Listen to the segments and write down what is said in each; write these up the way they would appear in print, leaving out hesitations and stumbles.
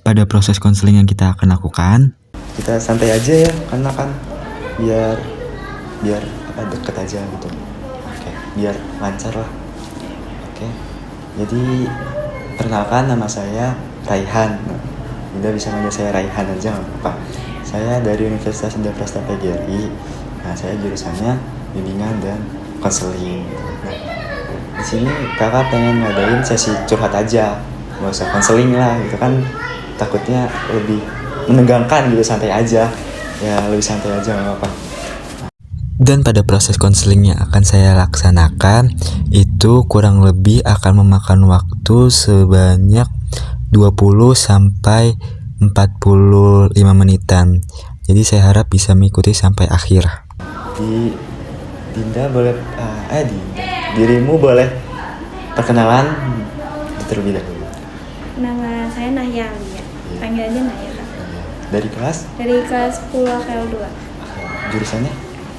pada proses konseling yang kita akan lakukan, kita santai aja ya, karena kan biar deket aja gitu. Oke, biar lancar lah. Oke, jadi perkenalkan, nama saya Raihan. Bunda bisa manggil saya Raihan aja nggak apa-apa. Saya dari Universitas Indah Prasta PGRI. Nah, saya jurusannya bimbingan dan konseling. Nah, di sini kakak pengen ngadain sesi curhat aja, nggak usah konseling lah, gitu kan takutnya lebih menegangkan gitu, santai aja ya, lebih santai aja nggak apa-apa. dan pada proses konseling yang akan saya laksanakan itu kurang lebih akan memakan waktu sebanyak 20 sampai 45 menitan. Jadi saya harap bisa mengikuti sampai akhir. Dinda boleh dirimu boleh perkenalan terlebih dahulu. Nama saya Nahya Alia. Panggil aja Nahya, Kak. Dari kelas? Dari kelas 10 AKL 2. Jurusannya?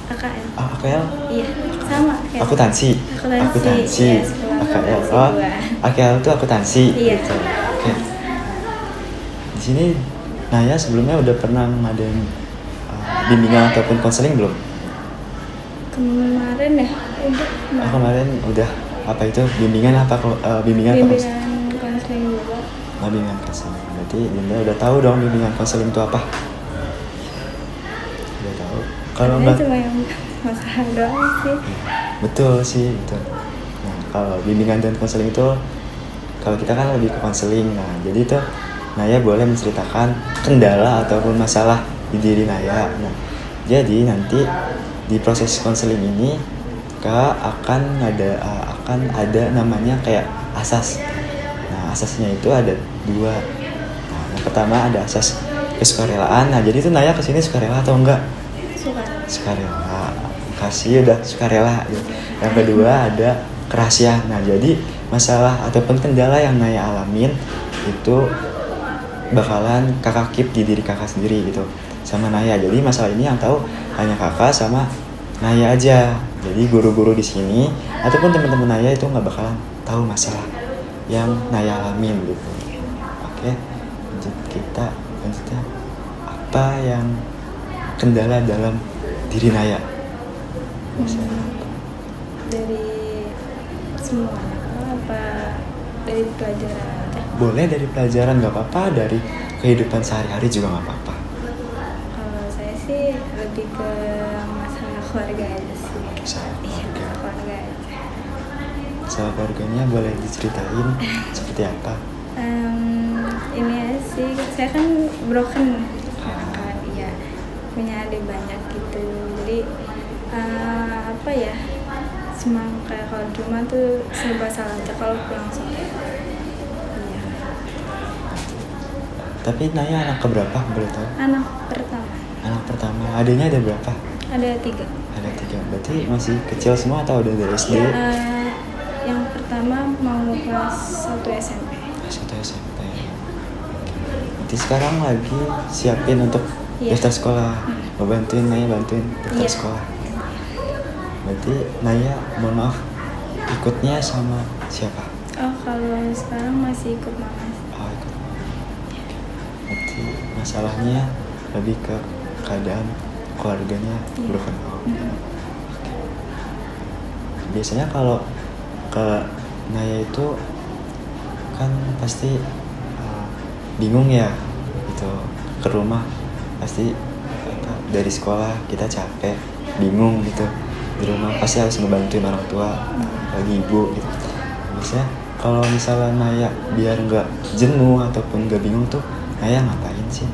AKL. AKL? Iya, sama kayak. Akuntansi. Akuntansi. Iya, sekolah AKL. akuntansi 2. AKL itu akuntansi. Iya. Gitu. Oke. Di sini Naya sebelumnya udah pernah ngadain bimbingan ataupun konseling belum? Kemarin ya, udah. Kemarin udah. Apa itu? Bimbingan apa? Bimbingan konseling juga. Bimbingan konseling. Berarti Dinda udah tahu dong bimbingan konseling itu apa? Udah tahu. Kalau enggak, cuma yang masalah doang sih. Betul sih, betul. Nah, kalau bimbingan dan konseling itu, kalau kita kan lebih ke konseling. Nah, jadi itu Naya boleh menceritakan kendala ataupun masalah di diri Naya. Nah, jadi nanti di proses konseling ini akan ada namanya kayak asas. Nah, asasnya itu ada 2. Nah, yang pertama ada asas kesukarelaan. Nah, jadi itu Naya kesini sukarela atau enggak? Sukarela. Kasih udah sukarela gitu. Yang kedua ada kerahasiaan. Nah, jadi masalah ataupun kendala yang Naya alamin itu bakalan kakak keep di diri kakak sendiri gitu sama Naya. Jadi masalah ini yang tahu hanya kakak sama Naya aja. Jadi guru-guru di sini ataupun teman-teman Naya itu nggak bakalan tahu masalah yang Naya alamin gitu. Oke, kita lanjutnya apa yang kendala dalam diri Naya? Dari semua apa dari pelajaran? Boleh dari pelajaran, nggak apa-apa, dari kehidupan sehari-hari juga nggak apa-apa. Kalau saya sih lebih ke masalah keluarga aja sih. Keluarga. Keluarga aja. Masalah keluarganya boleh diceritain seperti apa? Ini aja sih, saya kan broken kan, iya, punya adik banyak gitu. Jadi apa ya, semang kayak kalau di rumah tuh serba salah aja kalau pulang sore. Tapi Naya anak keberapa boleh tahu? Anak pertama. Anak pertama. Adanya ada berapa? Ada 3. Ada 3. Berarti masih kecil semua atau udah dari SD? Yang pertama mau kelas 1 SMP. Kelas 1 SMP. Nanti sekarang lagi siapin untuk daftar sekolah. Mau bantuin Naya bantuin daftar sekolah. Berarti Naya mohon maaf ikutnya sama siapa? Oh, kalau sekarang masih ikut mama. Oh, ikut. Berarti masalahnya lebih ke keadaan keluarganya broken home. Biasanya kalau ke Naya itu kan pasti bingung ya gitu, ke rumah pasti dari sekolah kita capek, bingung gitu, di rumah pasti harus ngebantuin orang tua, lagi ibu gitu. Biasanya kalau misalnya Naya biar nggak jenuh ataupun nggak bingung tuh Naya ngapain sih?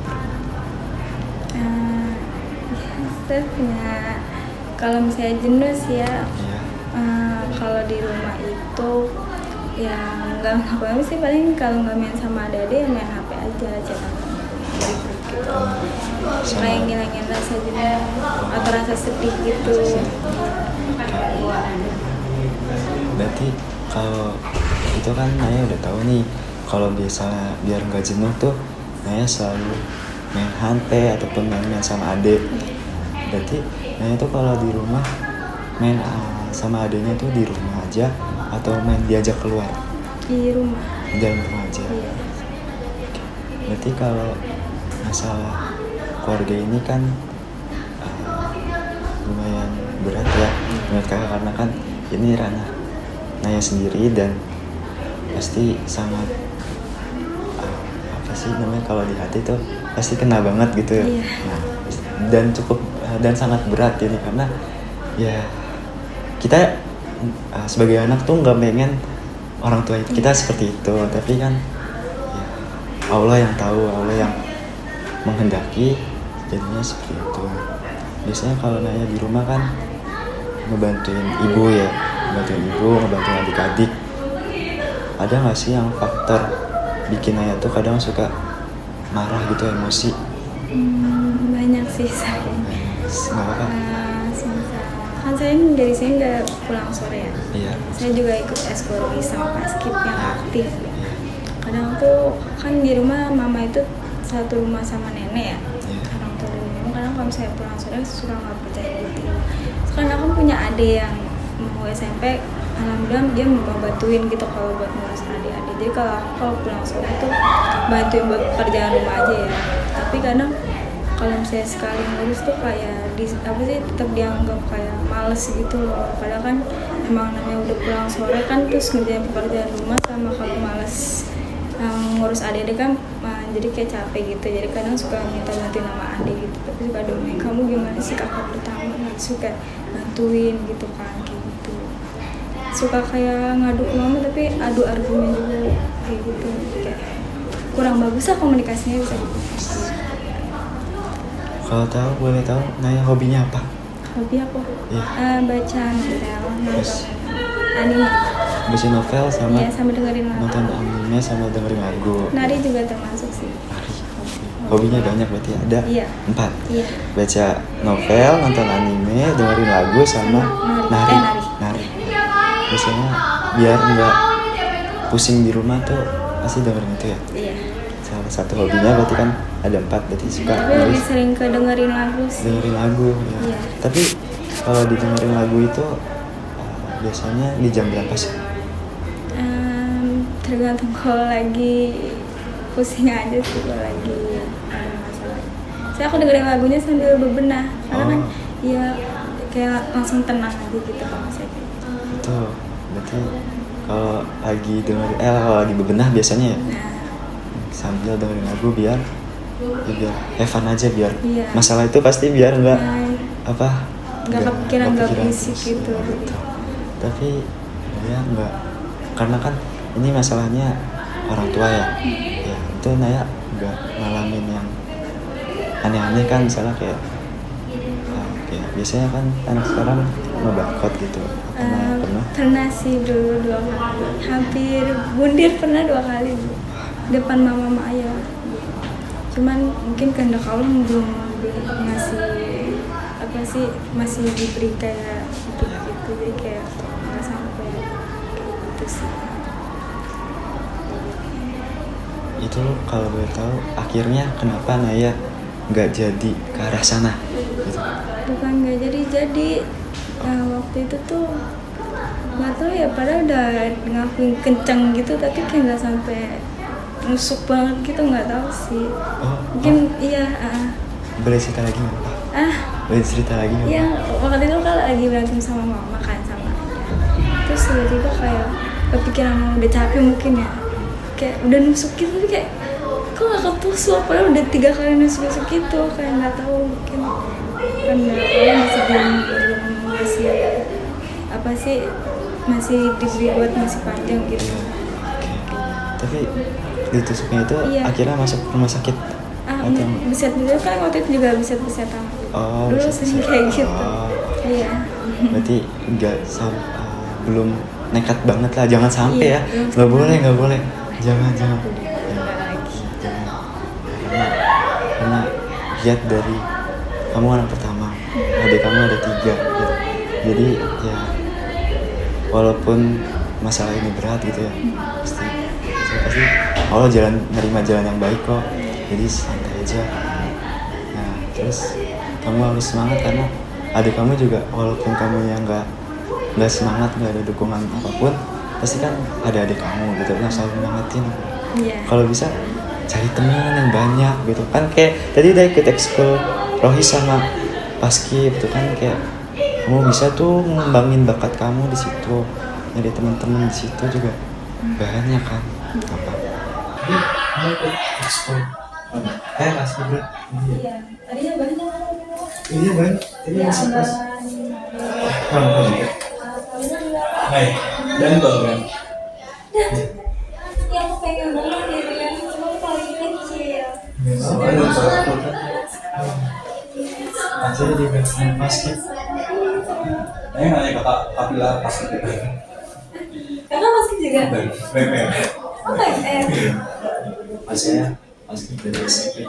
Saya punya, kalau misalnya jenuh sih ya, kalau di rumah itu ya nggak ngapain sih, paling kalau nggak main sama adik-adik ya main HP aja, cetak gitu. Kayak ngilangin rasa jenuh atau rasa sedih gitu. Berarti kalau itu kan Naya udah tahu nih, kalau biasa biar nggak jenuh tuh Naya selalu main HP ataupun main sama adik. Berarti Naya tuh kalau di rumah main sama adiknya tuh di rumah aja atau main diajak keluar? Di rumah. Di dalam rumah aja. Iya. Berarti kalau masalah keluarga ini kan lumayan berat ya menurut kakak, karena kan ini ranah Naya sendiri dan pasti sangat apa sih namanya, kalau di hati tuh pasti kena banget gitu ya. Iya. Nah, dan sangat berat ini karena ya kita sebagai anak tuh nggak pengen orang tua kita seperti itu, tapi kan ya, Allah yang tahu, Allah yang menghendaki jadinya seperti itu. Biasanya kalau Naya di rumah kan ngebantuin ibu ya, ngebantuin adik-adik. Ada nggak sih yang faktor bikin Naya tuh kadang suka marah gitu, emosi? Banyak sih saya. Nggak apa-apa. Kan saya dari sini nggak pulang sore ya. Iya. Saya juga ikut eskul sama paskib yang aktif. Kadang tuh kan di rumah mama itu satu rumah sama nenek ya. Orang tua dan nenek. Kadang kalau saya pulang sore suka nggak percaya gitu. Sekarang aku punya adik yang mau SMP, alhamdulillah dia mau bantuin gitu kalau buat ngurus adik-adik. Jadi kalau pulang sore tuh bantuin buat pekerjaan rumah aja ya. Tapi kadang kalau misalnya sekali ngurus tuh kayak tetap dianggap kayak males gitu loh. Padahal kan emang namanya udah pulang sore kan, terus ngerjain pekerjaan rumah sama kalau males ngurus adik-adik kan jadi kayak capek gitu. Jadi kadang suka minta bantuin sama adik gitu, tapi suka domain kamu gimana sih kakak pertama, suka bantuin gitu kan, kayak gitu. Suka kayak ngadu ke mama tapi adu argumen juga kayak gitu, kayak kurang bagus lah komunikasinya bisa gitu. Kalau boleh tahu Naya hobinya apa? Hobi aku baca novel, nonton anime. Baca novel sama Iya, sama dengerin lagu. nonton anime sama dengerin lagu. Nari juga termasuk sih. Nari. Hobinya banyak berarti ada Iya. 4. Iya. Baca novel, nonton anime, dengerin lagu sama nari. Nari. Biasanya biar nggak pusing di rumah tuh pasti dengerin itu ya. Iya. Salah satu hobinya berarti kan ada 4, berarti suka Tapi lebih sering ke dengerin lagu sih. dengerin lagu ya. Iya. Tapi kalau didengerin lagu itu biasanya di jam berapa sih? Tergantung kalau lagi pusing aja sih, kalau lagi ada masalah. Aku dengerin lagunya sambil bebenah, karena kan ya kayak langsung tenang aja gitu kalau saya kayak gitu. Itu berarti kalau lagi dengerin kalau lagi bebenah biasanya ya sambil dengerin lagu biar have fun aja, biar Iya. masalah itu pasti biar nggak nggak kepikiran, nggak berisik gitu. Tapi ya nggak, karena kan ini masalahnya orang tua ya. Ya itu Naya nggak ngalamin yang aneh-aneh kan, misalnya kayak biasanya kan anak sekarang ngebakot gitu. Pernah sih dulu 2 kali, hampir bundir pernah 2 kali depan mama ayah. Cuman mungkin kehendak Allah belum masih diberi kayak gitu, jadi kayak nggak sampai gitu sih. Itu kalau boleh tahu akhirnya kenapa Naya nggak jadi ke arah sana gitu? Bukan nggak jadi waktu itu tuh nggak tahu ya, padahal udah ngakuin kenceng gitu tapi kayak nggak sampai nusuk banget gitu, nggak tahu sih. Mungkin iya. Boleh cerita lagi nggak? Boleh cerita lagi nggak? Iya, waktu itu kalau lagi berantem sama mama kan, sama ayah, terus tiba-tiba kayak kepikiran udah capek mungkin ya, kayak udah nusuk gitu tapi kayak kok nggak ketusuk, padahal udah 3 kali nusuk gitu, kayak nggak tahu mungkin karena Allah masih belum ngasih masih diberi buat masih panjang gitu. Tapi ditusuknya itu akhirnya masuk rumah sakit? Beset kan waktu itu juga beset-besetan. Dulu sering kayak gitu. Iya. Berarti belum nekat banget lah, jangan sampai ya. Nggak boleh. Jangan. Karena lihat dari kamu anak pertama, adik kamu ada 3 gitu. Jadi ya walaupun masalah ini berat gitu ya, pasti Allah nerima jalan yang baik kok. Jadi santai aja. Nah terus kamu harus semangat karena adik kamu juga, walaupun kamu yang nggak semangat, nggak ada dukungan apapun, pasti kan ada adik kamu gitu, yang selalu nyemangatin. Iya. Kalau bisa cari teman yang banyak gitu kan, kayak tadi udah ikut ekskul Rohis sama Paskib gitu kan, kayak kamu bisa tuh ngembangin bakat kamu di situ, nyari teman-teman di situ juga banyak kan. Apa kamu ikut ekskul Paskib ya? Iya, tadinya banyak. Iya banyak, tadi masih pas kamu juga baik dan kan. Ya aku pengen banget gitu ya, cuma paling kecil. Akhirnya di bagian basket. Saya nanya ke Kak Kapila basket itu. Kakak basket juga? BPM. Oh, BPM. Saya basket dari SMP.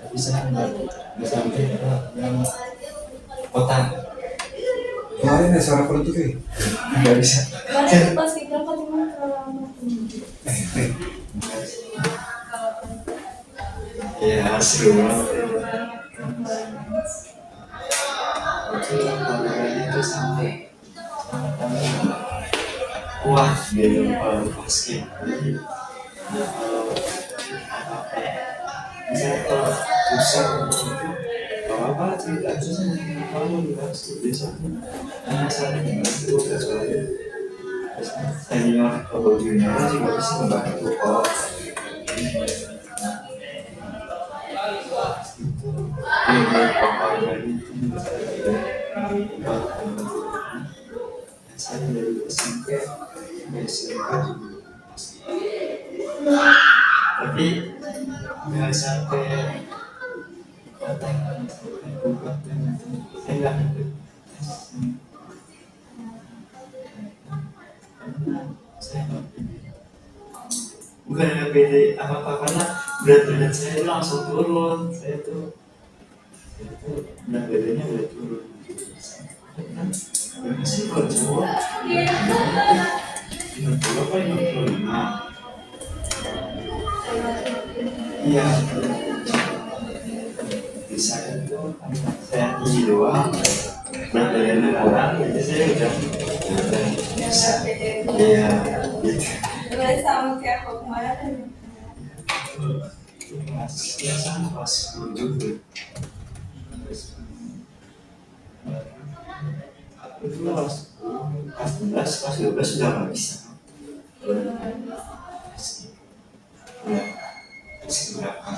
Tapi saya nggak sampai ke yang kota. Kemarin ada suara politik ya? Nggak bisa. Mana itu basket berapa cuma kalau Iya, seru banget. Itu olahraganya itu sama kuat gitu kalau basket. Misalnya kalau pusat itu apa cerita aja sama kamu di basket biasanya anak saya itu kecuali senior atau junior juga bisa membantu kalau saya dari SMP sampai SMK juga tapi nggak sampai konten kabupaten saya nggak ikut tes saya nggak pede bukan nggak pede apa apa karena berat badan saya itu langsung turun saya tuh berat badannya udah turun kan berapa sih kalau cowok 50 apa 55 iya di saya tuh saya tinggi doang berat badannya kurang jadi saya udah bisa iya gitu mulai sama kayak aku kemarin. ya sama pas 10 juga itu pas 11 pas 12 sudah nggak bisa ya masih berapa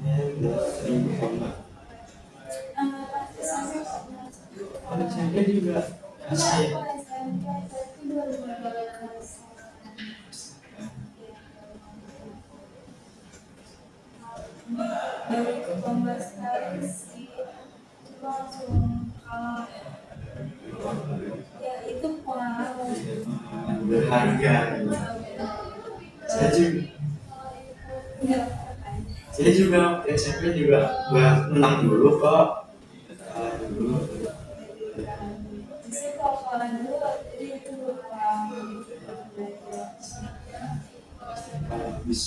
ya udah sering kompak kalau SMP juga masih Dari kelas kali sih langsung kalah. Ya itu pengaruh. berharga saya juga Enggak. saya juga SMP juga buat menang dulu kok kalah dulu Sih kalau kalah dulu jadi itu kurang kalau habis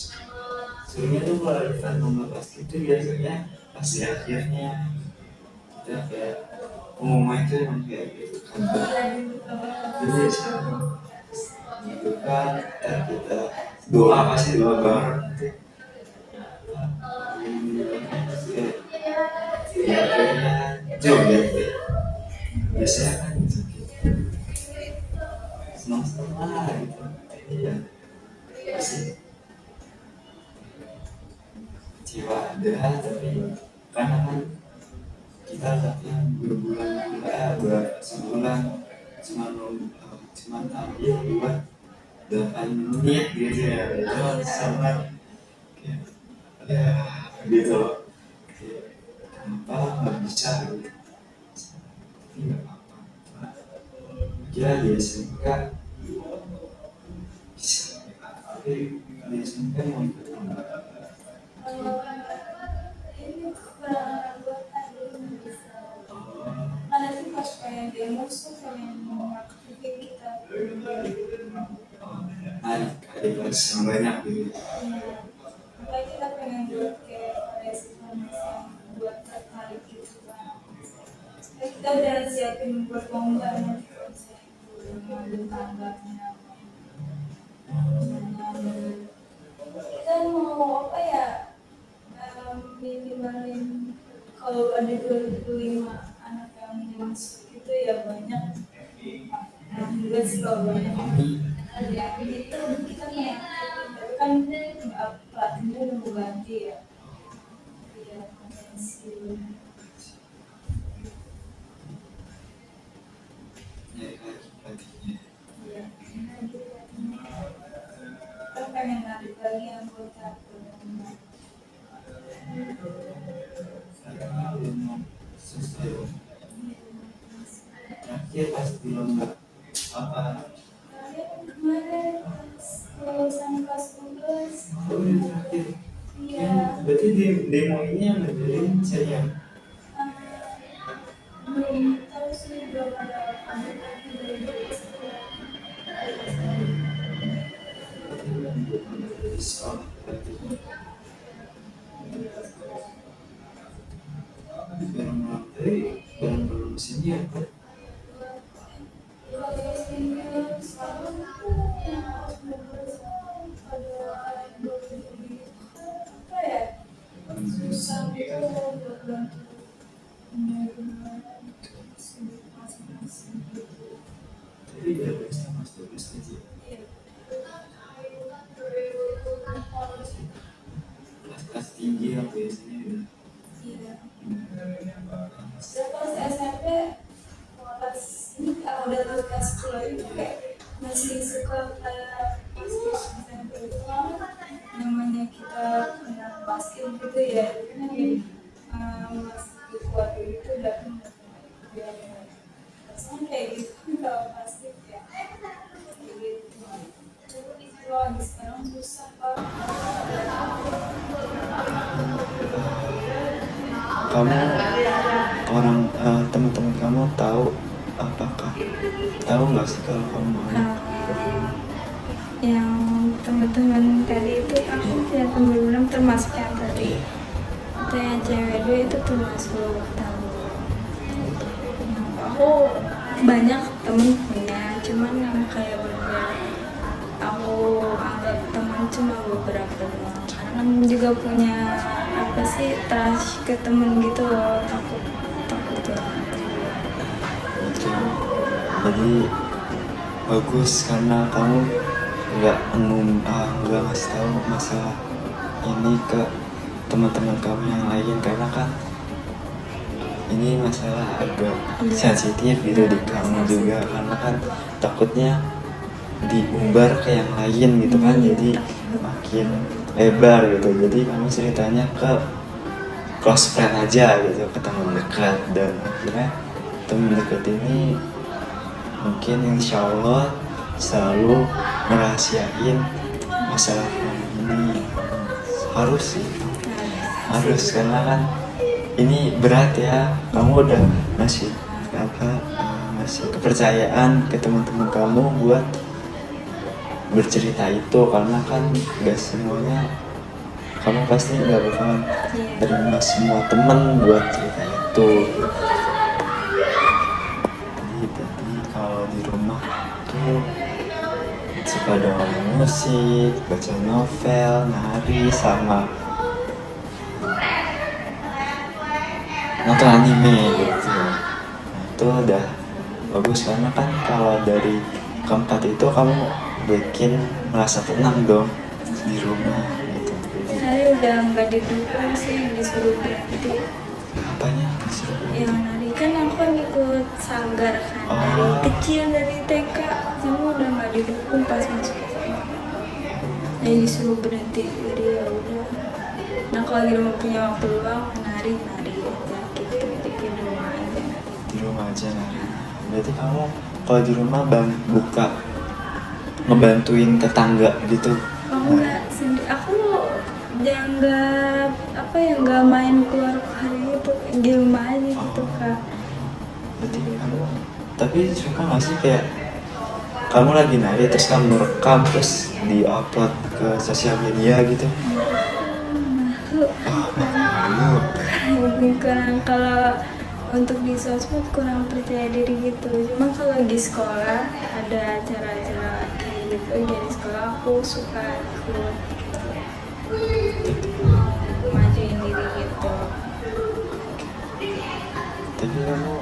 sebenarnya tuh kalau event lomba basket itu biasanya pas di akhirnya kita kayak pengumuman itu emang kayak gitu kan jadi sekarang gitu kan kita doa pasti doa bareng nanti ya kayaknya joget deh biasanya kan gitu senang-senang lah gitu iya pasti jiwa ada tapi karena kan kita latihan berbulan-bulan sebulan cuma tampil buat 8 menit gitu ya itu sangat ya gitu kenapa nggak bisa gitu tapi nggak apa-apa kira di SMK bisa tapi di SMK mau ikut lomba ini kurang buat ada sih pas kayak demo tuh pengen mengaktifin kita. ada kelas yang banyak gitu Makanya kita pengen buat kayak responsi buat tertarik gitu kan. Kita udah siapin buat lomba nanti kalau saya ngambil tangganya. Ya gitu kita nih kan pelatihnya udah mau ganti ya. Iya, potensi. Iya. Kita pengen narik lagi anggota penumpang. Terakhir pas di lomba apa? Kemarin lulusan kelas 12. Oh, ini terakhir. Iya. Berarti demo ini yang ngajarin saya. Belum tahu sih, belum ada update lagi dari Sekolah. Barang belum sini ya. Tapi ya mas 12 aja. Kelas tinggi yang biasanya udah. Pas SMP kelas ini udah lulus kelas 10 itu kayak masih suka kayak pas SMP itu namanya kita kenal basket gitu ya, masih kuat itu udah rasanya kayak gitu kalau basket ya kayak gitu. Kalau lagi sekarang susah Pak. Kamu orang teman-teman kamu tahu apakah tahu nggak sih kalau kamu mau? Yang teman-teman tadi itu aku punya teman belum termasuk yang tadi itu yang cewek dua itu termasuk tahu. Aku banyak temen punya, cuman yang kayak bener aku anggap teman cuma beberapa doang. Karena kan juga punya apa sih trust ke temen gitu loh, takut banget. Jadi bagus karena kamu nggak ngasih tahu masalah ini ke teman-teman kamu yang lain, karena kan ini masalah agak sensitif gitu di kamu juga, karena kan takutnya diumbar ke yang lain gitu kan, jadi makin lebar gitu. Jadi kamu ceritanya ke close friend aja gitu, ke teman dekat, dan akhirnya teman dekat ini mungkin insya Allah selalu merahasiain masalah kamu ini. Harus sih, harus, karena kan ini berat ya. Kamu udah ngasih kepercayaan ke teman-teman kamu buat bercerita itu, karena kan gak semuanya kamu pasti gak bakalan terima semua temen buat cerita itu. Jadi kalau di rumah tuh suka dengerin musik, baca novel, nari, sama nonton anime gitu. Nah, itu udah bagus, karena kan kalau dari keempat itu kamu bikin merasa tenang dong di rumah gitu. Nari udah nggak didukung sih, disuruh berhenti. Apanya disuruh? Yang nari kan aku kan ikut sanggar kan dari kecil, dari TK, cuma udah nggak didukung pas masuk SMA. Jadi disuruh berhenti, jadi ya udah. Nah kalau di rumah punya waktu luang nari aja gitu, di rumah aja. Di rumah aja nari. Berarti kamu kalau di rumah ngebantuin tetangga gitu? Enggak sendiri, aku nggak main keluar hari itu di rumah aja gitu Kak. Berarti kamu tapi suka nggak sih kayak kamu lagi nari terus kamu rekam terus di-upload ke sosial media gitu? Malu. Kurang, kalau untuk di sosmed kurang percaya diri gitu. Cuma kalau di sekolah ada acara-acara kayak gitu, dari sekolah aku suka ikut majuin diri gitu. Tapi kamu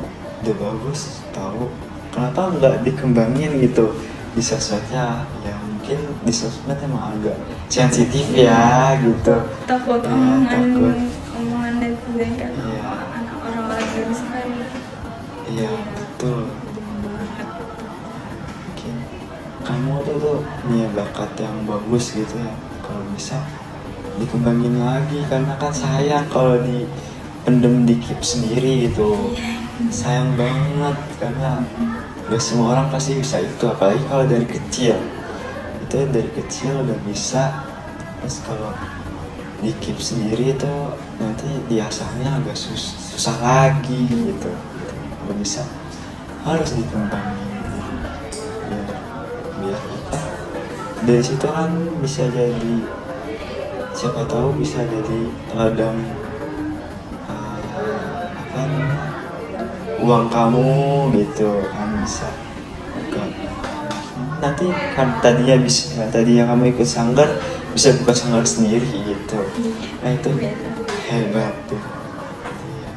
udah bagus tahu, kenapa nggak dikembangin gitu di sosmednya ya mungkin di sosmed emang agak sensitif ya gitu. Takut Ya, omongan takut. netizen kan, Iya. anak orang-orang Indonesia kan. Iya betul. Mungkin kamu tuh punya bakat yang bagus gitu ya, kalau bisa dikembangin lagi karena kan sayang kalau dipendem di keep sendiri gitu. Sayang banget karena gak semua orang pasti bisa itu, apalagi kalau dari kecil. Itu dari kecil udah bisa, terus kalau di keep sendiri itu nanti diasahnya agak susah lagi gitu. Kalau bisa harus dikembangin biar kita dari situ kan bisa jadi, siapa tahu bisa jadi ladang apa namanya, uang kamu gitu kan, bisa buka. Nanti kan tadinya kamu ikut sanggar bisa buka sanggar sendiri gitu. Nah itu hebat tuh. Iya.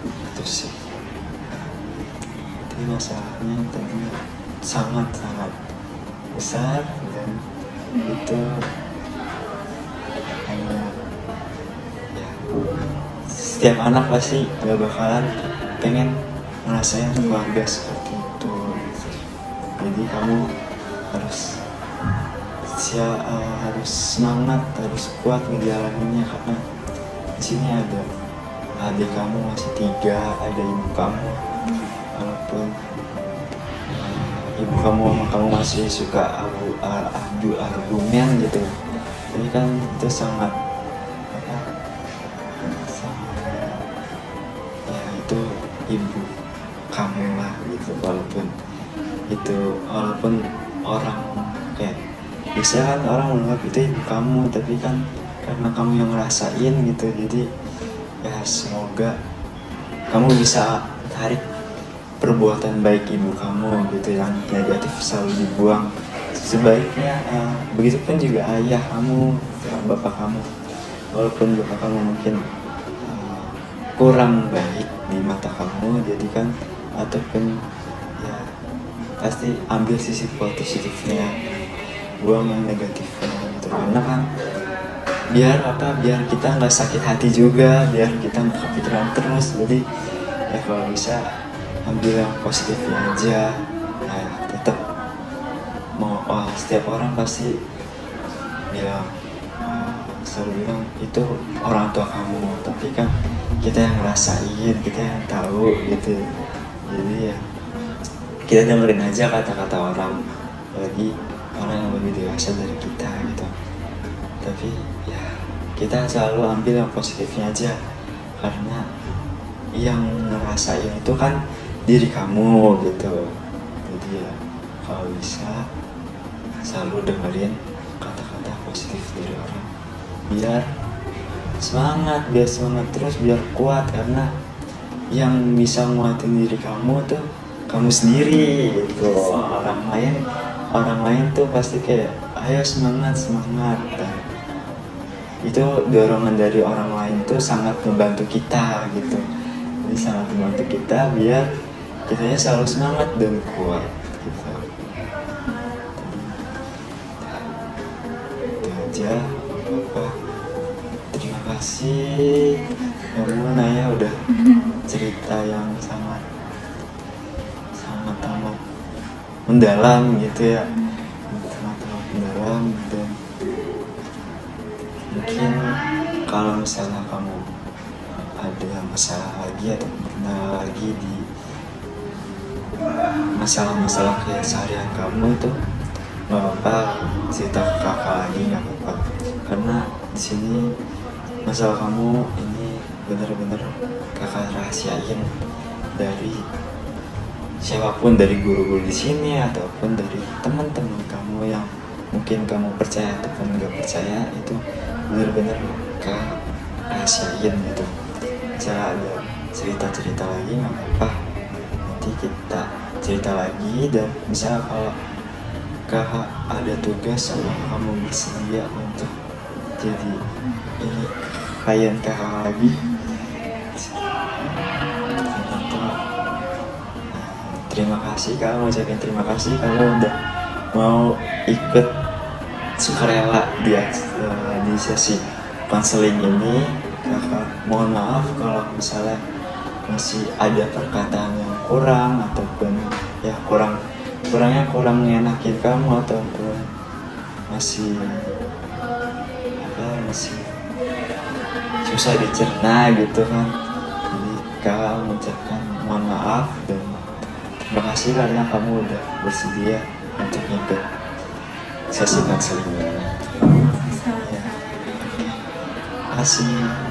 Itu sih. Tapi masalahnya tadinya sangat besar dan itu hanya ya, setiap anak pasti gak bakalan pengen ngerasain keluarga seperti itu. Jadi kamu harus harus semangat, harus kuat ngejalaninnya karena di sini ada adik kamu masih 3, ada ibu kamu, walaupun ibu kamu sama kamu masih suka argumen gitu, ini kan itu sangat ya itu ibu kamu lah gitu, walaupun orang kayak bisa kan orang menganggap itu ibu kamu, tapi kan karena kamu yang ngerasain gitu, jadi ya semoga kamu bisa tarik perbuatan baik ibu kamu gitu, yang negatif selalu dibuang. Sebaiknya begitupun juga ayah kamu, bapak kamu, walaupun bapak kamu mungkin kurang baik di mata kamu, jadi kan ataupun ya pasti ambil sisi positifnya, buang yang negatifnya gitu, karena kan biar kita nggak sakit hati juga, biar kita nggak kepikiran terus. Jadi ya kalau bisa ambil yang positifnya aja. Nah tetap setiap orang pasti bilang selalu bilang itu orang tua kamu, tapi kan kita yang ngerasain, kita yang tahu gitu. Jadi ya kita dengerin aja kata-kata orang, apalagi orang yang lebih dewasa dari kita gitu. Tapi ya kita selalu ambil yang positifnya aja, karena yang ngerasain itu kan diri kamu gitu. Jadi ya kalau bisa selalu dengerin kata-kata positif dari orang, biar semangat terus, biar kuat, karena yang bisa nguatin diri kamu tuh kamu sendiri gitu. Orang lain tuh pasti kayak ayo semangat. Dan itu dorongan dari orang lain tuh sangat membantu kita gitu. Jadi sangat membantu kita biar kitanya selalu semangat dan kuat gitu. Itu aja apa. Terima kasih kamu Naya udah cerita yang sangat mendalam gitu ya, sangat mendalam. Dan mungkin kalau misalnya kamu ada masalah lagi atau pernah lagi di masalah-masalah kayak seharian kamu itu, nggak apa-apa cerita ke kakak lagi, nggak apa-apa, karena di sini masalah kamu ini benar-benar kakak rahasiain dari siapapun, dari guru-guru di sini ataupun dari teman-teman kamu yang mungkin kamu percaya ataupun nggak percaya, itu benar-benar kakak rahasiain gitu. Bisa ada cerita-cerita lagi nggak apa-apa, nanti kita cerita lagi. Dan misalnya kalau kakak ada tugas atau kamu bersedia untuk jadi ini klien kakak lagi, terima kasih. kasih, kakak mau ucapin terima kasih kamu udah mau ikut sukarela di sesi konseling ini. Kakak mohon maaf kalau misalnya masih ada perkataan yang kurang ataupun ya kurang ngenakin kamu ataupun masih susah dicerna gitu kan. Jadi kakak mengucapkan mohon maaf dan terima kasih karena kamu udah bersedia untuk ikut sesi konseling ini. Ya. Terima kasih.